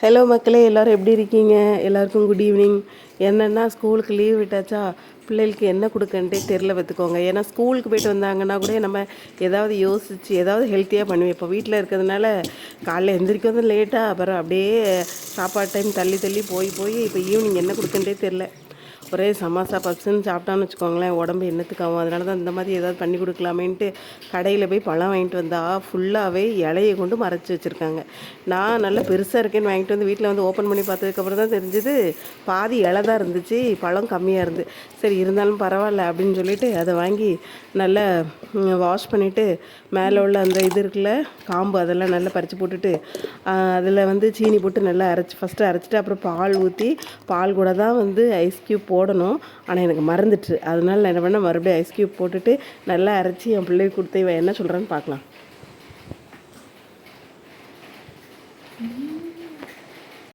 Hello மக்களே, எல்லோரும் எப்படி இருக்கீங்க? எல்லாருக்கும் குட் ஈவினிங். என்னென்னா ஸ்கூலுக்கு லீவ் விட்டாச்சா, பிள்ளைகளுக்கு என்ன கொடுக்கன்ட்டே தெரில பார்த்துக்கோங்க. ஏன்னா ஸ்கூலுக்கு போய்ட்டு வந்தாங்கன்னா கூட நம்ம ஏதாவது யோசித்து ஏதாவது ஹெல்த்தியாக பண்ணுவேன். இப்போ வீட்டில் இருக்கிறதுனால காலைல எந்திரிக்கிறது லேட்டாக, அப்புறம் அப்படியே சாப்பாடு டைம் தள்ளி தள்ளி போய் போய் இப்போ ஈவினிங் என்ன கொடுக்கன்ட்டே தெரில. ஒரே சமாசா பப்ஸுன்னு சாப்பிட்டான்னு வச்சுக்கோங்களேன், உடம்பு என்னத்துக்காகும். அதனால தான் இந்த மாதிரி ஏதாவது பண்ணி கொடுக்கலாமேன்ட்டு கடையில் போய் பழம் வாங்கிட்டு வந்தால் ஃபுல்லாகவே இலையை கொண்டு மறைச்சி வச்சுருக்காங்க. நான் நல்லா பெருசாக இருக்கேன்னு வாங்கிட்டு வந்து வீட்டில் வந்து ஓப்பன் பண்ணி பார்த்ததுக்கப்புறம் தான் தெரிஞ்சுது பாதி இலை தான் இருந்துச்சு, பழம் கம்மியாக இருந்து. சரி இருந்தாலும் பரவாயில்ல அப்படின்னு சொல்லிட்டு அதை வாங்கி நல்லா வாஷ் பண்ணிவிட்டு மேலே உள்ள அந்த இது இருக்குல்ல காம்பு, அதெல்லாம் நல்லா பறித்து போட்டுட்டு அதில் வந்து சீனி போட்டு நல்லா ஃபஸ்ட்டு அரைச்சிட்டு அப்புறம் பால் ஊற்றி பால் கூட தான் வந்து ஐஸ் க்யூப் போடணும். ஆனால் எனக்கு மறந்துட்டு, அதனால நான் என்ன பண்ணேன், மறுபடியும் ஐஸ் க்யூப் போட்டுட்டு நல்லா அரைச்சி என் பிள்ளைக்கு கொடுத்து இவன் என்ன சொல்கிறான்னு பார்க்கலாம்.